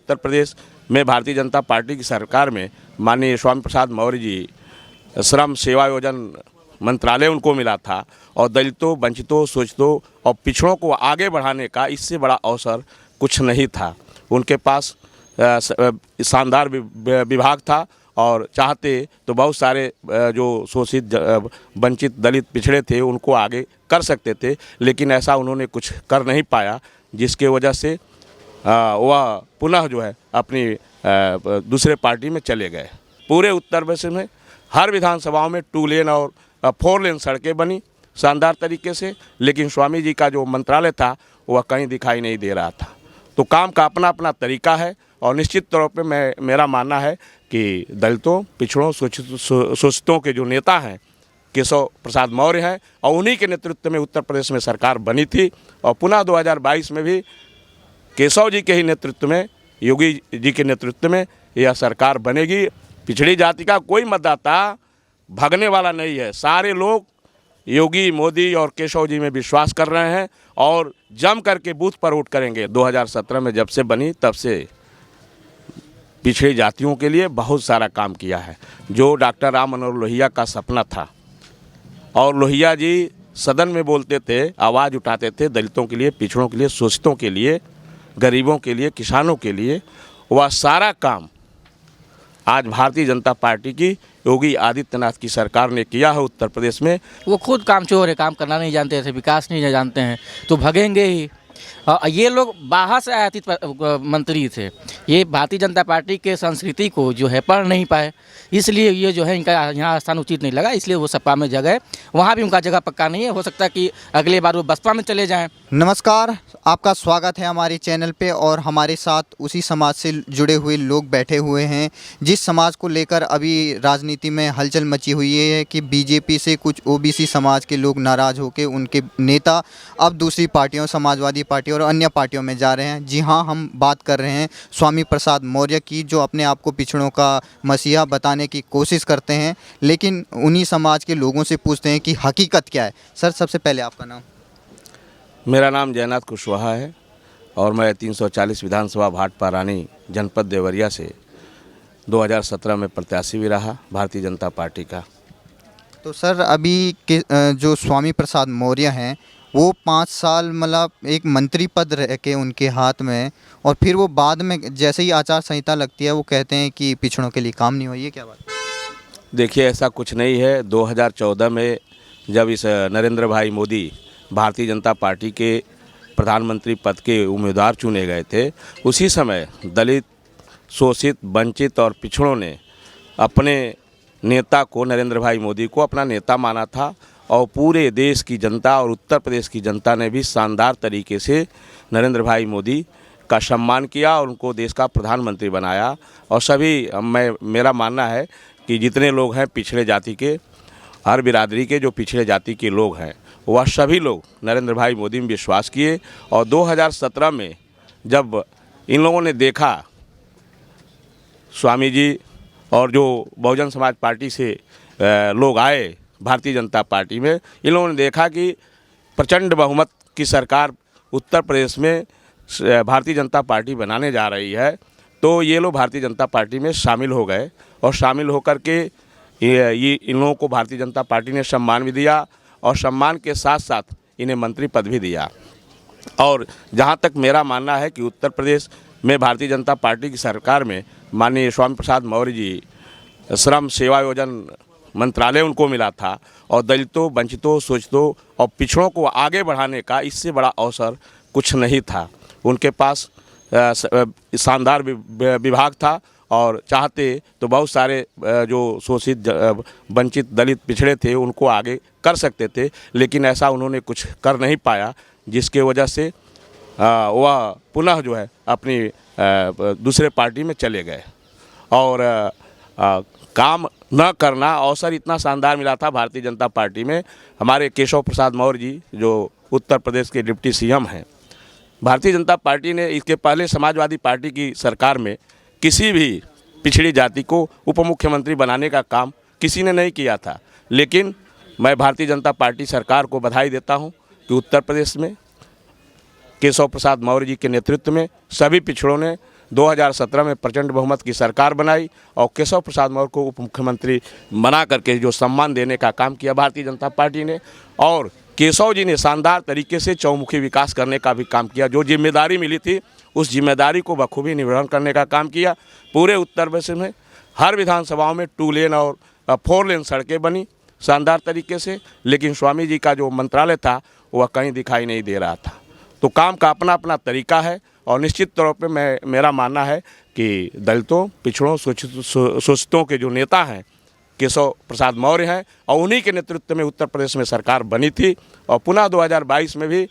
उत्तर प्रदेश में भारतीय जनता पार्टी की सरकार में माननीय स्वामी प्रसाद मौर्य जी श्रम सेवा योजन मंत्रालय उनको मिला था और दलितों, वंचितों, शोषितों और पिछड़ों को आगे बढ़ाने का इससे बड़ा अवसर कुछ नहीं था। उनके पास शानदार विभाग था और चाहते तो बहुत सारे जो शोषित, वंचित, दलित, पिछड़े थे उनको आगे कर सकते थे, लेकिन ऐसा उन्होंने कुछ कर नहीं पाया, जिसके वजह से वह पुनः जो है अपनी दूसरे पार्टी में चले गए। पूरे उत्तर प्रदेश में हर विधानसभाओं में 2 लेन और 4 लेन सड़कें बनी शानदार तरीके से, लेकिन स्वामी जी का जो मंत्रालय था वह कहीं दिखाई नहीं दे रहा था। तो काम का अपना अपना तरीका है और निश्चित तौर पे मेरा मानना है कि दलितों, पिछड़ों, शोषितों के जो नेता हैं केशव प्रसाद मौर्य हैं और उन्हीं के नेतृत्व में उत्तर प्रदेश में सरकार बनी थी और पुनः 2022 में भी केशव जी के ही नेतृत्व में, योगी जी के नेतृत्व में यह सरकार बनेगी। पिछड़ी जाति का कोई मतदाता भागने वाला नहीं है। सारे लोग योगी, मोदी और केशव जी में विश्वास कर रहे हैं और जम करके बूथ पर वोट करेंगे। 2017 में जब से बनी तब से पिछड़ी जातियों के लिए बहुत सारा काम किया है, जो डॉक्टर राम मनोहर लोहिया का सपना था। और लोहिया जी सदन में बोलते थे, आवाज़ उठाते थे दलितों के लिए, पिछड़ों के लिए, शोषितों के लिए, गरीबों के लिए, किसानों के लिए। वह सारा काम आज भारतीय जनता पार्टी की योगी आदित्यनाथ की सरकार ने किया है उत्तर प्रदेश में। वो खुद कामचोर है, काम करना नहीं जानते थे, विकास नहीं जानते हैं, तो भगेंगे ही। ये लोग बाहर से आयातित मंत्री थे, ये भारतीय जनता पार्टी के संस्कृति को जो है पढ़ नहीं पाए, इसलिए ये जो है इनका यहाँ स्थान उचित नहीं लगा, इसलिए वो सपा में जगह, वहाँ भी उनका जगह पक्का नहीं है। हो सकता है कि अगले बार वो बसपा में चले जाएं। नमस्कार, आपका स्वागत है हमारे चैनल पे और हमारे साथ उसी समाज से जुड़े हुए लोग बैठे हुए हैं, जिस समाज को लेकर अभी राजनीति में हलचल मची हुई है कि बीजेपी से कुछ ओबीसी समाज के लोग नाराज़ होकर उनके नेता अब दूसरी पार्टियों, समाजवादी पार्टी और अन्य पार्टियों में जा रहे हैं। जी हाँ, हम बात कर रहे हैं स्वामी प्रसाद मौर्य की, जो अपने आप को पिछड़ों का मसीहा बताने की कोशिश करते हैं, लेकिन उन्हीं समाज के लोगों से पूछते हैं कि हकीकत क्या है। सर, सबसे पहले आपका नाम? मेरा नाम जयनाथ कुशवाहा है और मैं 340 विधानसभा भाटपा रानी जनपद देवरिया से 2017 में प्रत्याशी भी रहा भारतीय जनता पार्टी का। तो सर, अभी के जो स्वामी प्रसाद मौर्य हैं वो 5 साल मतलब एक मंत्री पद रह के उनके हाथ में, और फिर वो बाद में जैसे ही आचार संहिता लगती है वो कहते हैं कि पिछड़ों के लिए काम नहीं हुआ। ये क्या बात? देखिए, ऐसा कुछ नहीं है। 2014 में जब इस नरेंद्र भाई मोदी भारतीय जनता पार्टी के प्रधानमंत्री पद के उम्मीदवार चुने गए थे, उसी समय दलित, शोषित, वंचित और पिछड़ों ने अपने नेता को, नरेंद्र भाई मोदी को अपना नेता माना था और पूरे देश की जनता और उत्तर प्रदेश की जनता ने भी शानदार तरीके से नरेंद्र भाई मोदी का सम्मान किया और उनको देश का प्रधानमंत्री बनाया। और सभी मेरा मानना है कि जितने लोग हैं पिछड़े जाति के, हर बिरादरी के जो पिछड़े जाति के लोग हैं, वह सभी लोग नरेंद्र भाई मोदी में विश्वास किए। और 2017 में जब इन लोगों ने देखा, स्वामी जी और जो बहुजन समाज पार्टी से लोग आए भारतीय जनता पार्टी में, इन लोगों ने देखा कि प्रचंड बहुमत की सरकार उत्तर प्रदेश में भारतीय जनता पार्टी बनाने जा रही है, तो ये लोग भारतीय जनता पार्टी में शामिल हो गए। और शामिल होकर के ये इन लोगों को भारतीय जनता पार्टी ने सम्मान भी दिया और सम्मान के साथ साथ इन्हें मंत्री पद भी दिया। और जहाँ तक मेरा मानना है कि उत्तर प्रदेश में भारतीय जनता पार्टी की सरकार में माननीय स्वामी प्रसाद मौर्य जी श्रम सेवा योजन मंत्रालय उनको मिला था और दलितों, वंचितों, शोषितों और पिछड़ों को आगे बढ़ाने का इससे बड़ा अवसर कुछ नहीं था। उनके पास शानदार विभाग था और चाहते तो बहुत सारे जो शोषित, वंचित, दलित, पिछड़े थे उनको आगे कर सकते थे, लेकिन ऐसा उन्होंने कुछ कर नहीं पाया, जिसके वजह से वह पुनः जो है अपनी दूसरे पार्टी में चले गए। और काम न करना अवसर इतना शानदार मिला था भारतीय जनता पार्टी में। हमारे केशव प्रसाद मौर्य जी जो उत्तर प्रदेश के डिप्टी सीएम हैं, भारतीय जनता पार्टी ने इसके पहले समाजवादी पार्टी की सरकार में किसी भी पिछड़ी जाति को उप मुख्यमंत्री बनाने का काम किसी ने नहीं किया था। लेकिन मैं भारतीय जनता पार्टी सरकार को बधाई देता हूं कि उत्तर प्रदेश में केशव प्रसाद मौर्य जी के नेतृत्व में सभी पिछड़ों ने 2017 में प्रचंड बहुमत की सरकार बनाई और केशव प्रसाद मौर्य को उप मुख्यमंत्री बना करके जो सम्मान देने का काम किया भारतीय जनता पार्टी ने। और केशव जी ने शानदार तरीके से चौमुखी विकास करने का भी काम किया। जो जिम्मेदारी मिली थी उस जिम्मेदारी को बखूबी निर्वहन करने का काम किया। पूरे उत्तर प्रदेश में हर विधानसभाओं में 2 लेन और 4 लेन सड़कें बनी शानदार तरीके से, लेकिन स्वामी जी का जो मंत्रालय था वह कहीं दिखाई नहीं दे रहा था। तो काम का अपना अपना तरीका है और निश्चित तौर पे मेरा मानना है कि दलितों, पिछड़ों, शोषितों के जो नेता हैं केशव प्रसाद मौर्य हैं और उन्हीं के नेतृत्व में उत्तर प्रदेश में सरकार बनी थी और पुनः 2022 में भी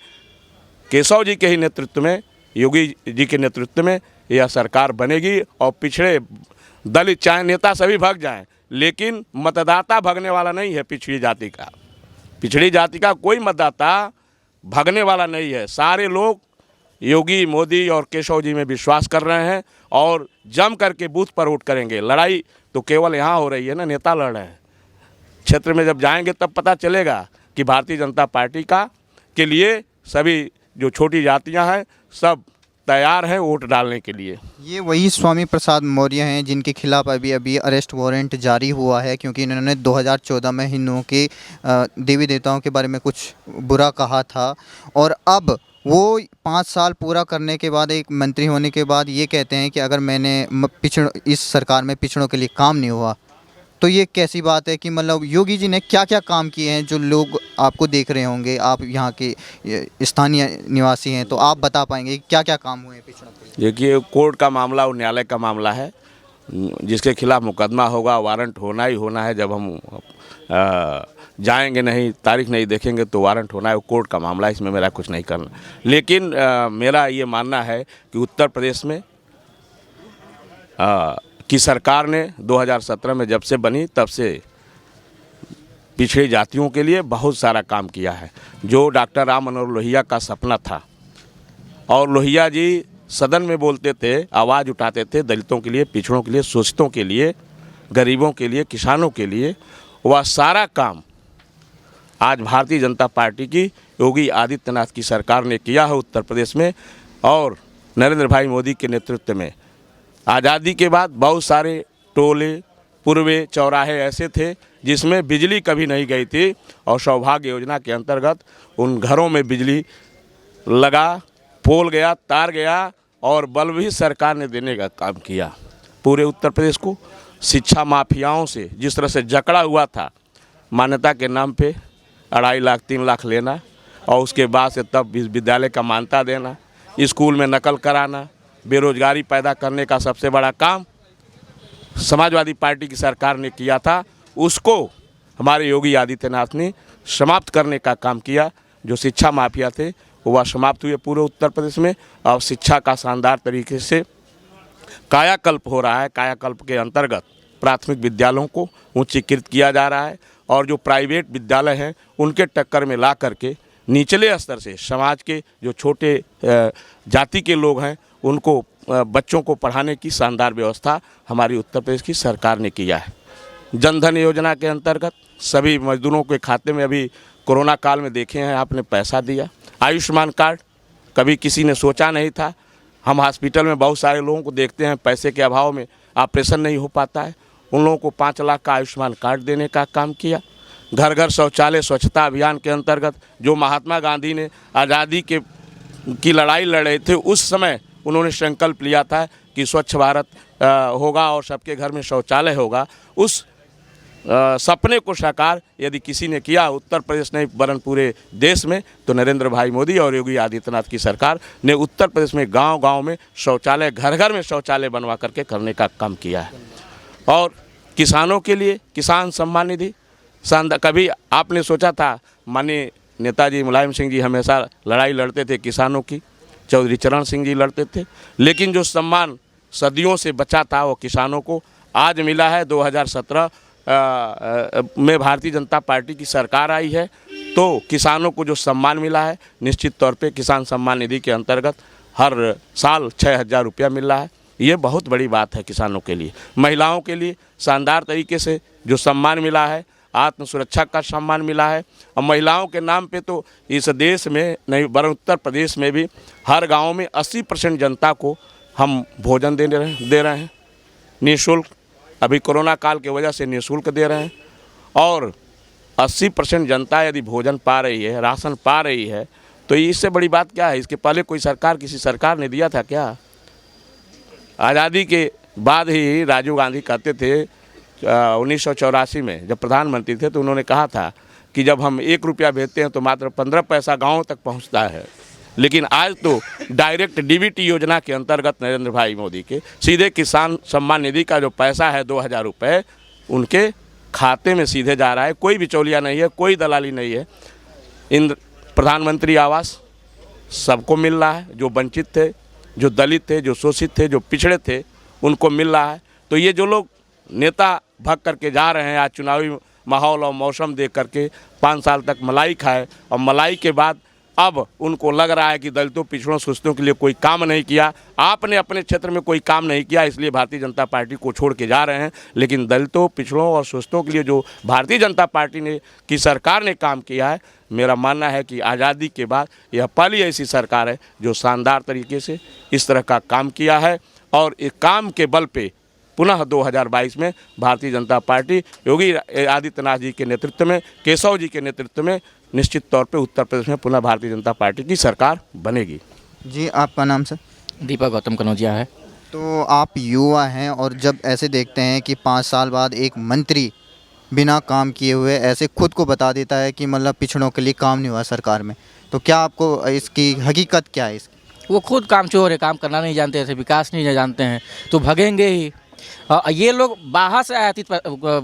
केशव जी के ही नेतृत्व में, योगी जी के नेतृत्व में यह सरकार बनेगी। और पिछड़े दलित चाहे नेता सभी भाग जाएं, लेकिन मतदाता भागने वाला नहीं है पिछड़ी जाति का। पिछड़ी जाति का कोई मतदाता भागने वाला नहीं है। सारे लोग योगी, मोदी और केशव जी में विश्वास कर रहे हैं और जम करके बूथ पर वोट करेंगे। लड़ाई तो केवल यहाँ हो रही है ना, नेता लड़ रहे हैं। क्षेत्र में जब जाएंगे तब पता चलेगा कि भारतीय जनता पार्टी के लिए सभी जो छोटी जातियां हैं सब तैयार हैं वोट डालने के लिए। ये वही स्वामी प्रसाद मौर्य हैं जिनके खिलाफ अभी अरेस्ट वारंट जारी हुआ है, क्योंकि इन्होंने 2014 में हिंदुओं के देवी देवताओं के बारे में कुछ बुरा कहा था और अब वो 5 साल पूरा करने के बाद, एक मंत्री होने के बाद ये कहते हैं कि अगर मैंने इस सरकार में पिछड़ों के लिए काम नहीं हुआ, तो ये कैसी बात है कि मतलब योगी जी ने क्या क्या काम किए हैं जो लोग आपको देख रहे होंगे, आप यहाँ के स्थानीय निवासी हैं तो आप बता पाएंगे क्या क्या काम हुए हैं पिछड़ों के लिए? देखिए, कोर्ट का मामला और न्यायालय का मामला है, जिसके खिलाफ मुकदमा होगा, वारंट होना ही होना है। जब हम जाएंगे नहीं, तारीख नहीं देखेंगे तो वारंट होना है, वो कोर्ट का मामला है, इसमें मेरा कुछ नहीं करना। लेकिन मेरा ये मानना है कि उत्तर प्रदेश में की सरकार ने 2017 में जब से बनी तब से पिछड़ी जातियों के लिए बहुत सारा काम किया है। जो डॉक्टर राम मनोहर लोहिया का सपना था, और लोहिया जी सदन में बोलते थे, आवाज़ उठाते थे दलितों के लिए, पिछड़ों के लिए, शोषितों के लिए, गरीबों के लिए, किसानों के लिए, वह सारा काम आज भारतीय जनता पार्टी की योगी आदित्यनाथ की सरकार ने किया है उत्तर प्रदेश में। और नरेंद्र भाई मोदी के नेतृत्व में आज़ादी के बाद बहुत सारे टोले, पूर्वे, चौराहे ऐसे थे जिसमें बिजली कभी नहीं गई थी और सौभाग्य योजना के अंतर्गत उन घरों में बिजली लगा, पोल गया, तार गया और बल्ब भी सरकार ने देने का काम किया। पूरे उत्तर प्रदेश को शिक्षा माफियाओं से जिस तरह से जकड़ा हुआ था, मान्यता के नाम पे 2.5 लाख 3 लाख लेना और उसके बाद से तब विश्वविद्यालय का मान्यता देना, स्कूल में नकल कराना, बेरोजगारी पैदा करने का सबसे बड़ा काम समाजवादी पार्टी की सरकार ने किया था। उसको हमारे योगी आदित्यनाथ ने समाप्त करने का काम किया। जो शिक्षा माफिया थे वह समाप्त हुए पूरे उत्तर प्रदेश में और शिक्षा का शानदार तरीके से कायाकल्प हो रहा है। कायाकल्प के अंतर्गत प्राथमिक विद्यालयों को उच्चीकृत किया जा रहा है और जो प्राइवेट विद्यालय हैं उनके टक्कर में ला करके निचले स्तर से समाज के जो छोटे जाति के लोग हैं उनको, बच्चों को पढ़ाने की शानदार व्यवस्था हमारी उत्तर प्रदेश की सरकार ने किया है। जनधन योजना के अंतर्गत सभी मजदूरों के खाते में अभी कोरोना काल में देखे हैं आपने पैसा दिया। आयुष्मान कार्ड कभी किसी ने सोचा नहीं था। हम हॉस्पिटल में बहुत सारे लोगों को देखते हैं पैसे के अभाव में ऑपरेशन नहीं हो पाता है, उन लोगों को 5 लाख का आयुष्मान कार्ड देने का काम किया। घर घर शौचालय स्वच्छता अभियान के अंतर्गत जो महात्मा गांधी ने आज़ादी की लड़ाई लड़े थे, उस समय उन्होंने संकल्प लिया था कि स्वच्छ भारत होगा और सबके घर में शौचालय होगा। उस सपने को साकार यदि किसी ने किया उत्तर प्रदेश नहीं वरन पूरे देश में, तो नरेंद्र भाई मोदी और योगी आदित्यनाथ की सरकार ने उत्तर प्रदेश में गांव-गांव में शौचालय, घर घर में शौचालय बनवा करके करने का काम किया है। और किसानों के लिए किसान सम्मान निधि शानदार। कभी आपने सोचा था, माननीय नेताजी मुलायम सिंह जी हमेशा लड़ाई लड़ते थे किसानों की, चौधरी चरण सिंह जी लड़ते थे, लेकिन जो सम्मान सदियों से बचा था वो किसानों को आज मिला है। 2017 में भारतीय जनता पार्टी की सरकार आई है तो किसानों को जो सम्मान मिला है, निश्चित तौर पे किसान सम्मान निधि के अंतर्गत हर साल 6,000 रुपया मिल रहा है। ये बहुत बड़ी बात है किसानों के लिए। महिलाओं के लिए शानदार तरीके से जो सम्मान मिला है, आत्म सुरक्षा का सम्मान मिला है। और महिलाओं के नाम पे तो इस देश में नहीं वरन उत्तर प्रदेश में भी हर गांव में 80% जनता को हम भोजन दे रहे हैं निःशुल्क, अभी कोरोना काल की वजह से निःशुल्क दे रहे हैं। और 80% जनता यदि भोजन पा रही है, राशन पा रही है, तो इससे बड़ी बात क्या है? इसके पहले कोई सरकार, किसी सरकार ने दिया था क्या? आज़ादी के बाद ही राजीव गांधी कहते थे 1984 में जब प्रधानमंत्री थे, तो उन्होंने कहा था कि जब हम 1 रुपया भेजते हैं तो मात्र 15 पैसा गाँव तक पहुँचता है। लेकिन आज तो डायरेक्ट डीबीटी योजना के अंतर्गत नरेंद्र भाई मोदी के सीधे किसान सम्मान निधि का जो पैसा है 2000 रुपये उनके खाते में सीधे जा रहा है। कोई बिचौलिया नहीं है, कोई दलाली नहीं है। इन प्रधानमंत्री आवास सबको मिल रहा है, जो वंचित थे, जो दलित थे, जो शोषित थे, जो पिछड़े थे, उनको मिल रहा है। तो ये जो लोग नेता भग करके जा रहे हैं आज चुनावी माहौल और मौसम देख करके 5 साल तक मलाई खाए और मलाई के बाद अब उनको लग रहा है कि दलितों, पिछड़ों, शोषितों के लिए कोई काम नहीं किया, आपने अपने क्षेत्र में कोई काम नहीं किया, इसलिए भारतीय जनता पार्टी को छोड़ के जा रहे हैं। लेकिन दलितों, पिछड़ों और शोषितों के लिए जो भारतीय जनता पार्टी ने की सरकार ने काम किया है, मेरा मानना है कि आज़ादी के बाद यह पहली ऐसी सरकार है जो शानदार तरीके से इस तरह का काम किया है। और इस काम के बल पे पुनः 2022 में भारतीय जनता पार्टी योगी आदित्यनाथ जी के नेतृत्व में, केशव जी के नेतृत्व में निश्चित तौर पे उत्तर प्रदेश में पुनः भारतीय जनता पार्टी की सरकार बनेगी। जी, आपका नाम सर? दीपक गौतम कनौजिया है। तो आप युवा हैं और जब ऐसे देखते हैं कि 5 साल बाद एक मंत्री बिना काम किए हुए ऐसे खुद को बता देता है कि मतलब पिछड़ों के लिए काम नहीं हुआ सरकार में, तो क्या आपको इसकी हकीकत क्या है इसकी? वो खुद कामचोर है, काम करना नहीं जानते थे, विकास नहीं जानते हैं, तो भगेंगे ही। ये लोग बाहर से आयातित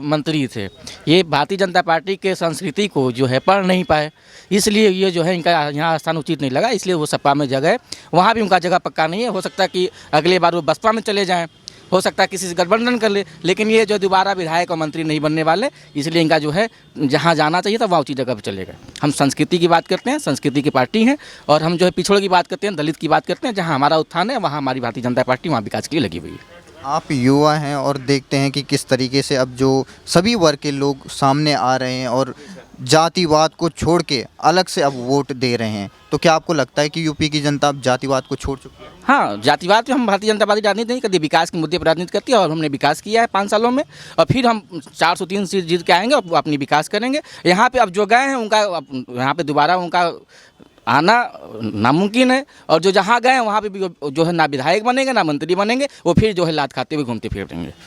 मंत्री थे, ये भारतीय जनता पार्टी के संस्कृति को जो है पढ़ नहीं पाए, इसलिए ये जो है इनका यहाँ स्थान उचित नहीं लगा, इसलिए वो सपा में जगह, वहाँ भी उनका जगह पक्का नहीं है। हो सकता है कि अगले बार वो बसपा में चले जाएं, हो सकता है किसी से गठबंधन कर ले, लेकिन ये जो दोबारा विधायक और मंत्री नहीं बनने वाले, इसलिए इनका जो है जहाँ जाना चाहिए था वहाँ उचित जगह पर चलेगा। हम संस्कृति की बात करते हैं, संस्कृति की पार्टी हैं, और हम जो है पिछड़ों की बात करते हैं, दलित की बात करते हैं। जहाँ हमारा उत्थान है वहाँ हमारी भारतीय जनता पार्टी वहाँ विकास के लिए लगी हुई है। आप युवा हैं और देखते हैं कि किस तरीके से अब जो सभी वर्ग के लोग सामने आ रहे हैं और जातिवाद को छोड़ के अलग से अब वोट दे रहे हैं, तो क्या आपको लगता है कि यूपी की जनता अब जातिवाद को छोड़ चुकी है? हाँ, जातिवाद पे हम भारतीय जनता पार्टी राजनीति नहीं करती, विकास के मुद्दे पर राजनीति करती है, और हमने विकास किया है 5 सालों में, और फिर हम 403 सीट जीत के आएंगे और अपनी विकास करेंगे। यहाँ पे अब जो गए हैं उनका यहाँ पे दोबारा उनका आना नामुमकिन है, और जो जहाँ गए हैं वहाँ पे भी जो है ना विधायक बनेंगे ना मंत्री बनेंगे, वो फिर जो है लात खाते हुए घूमते फिरेंगे।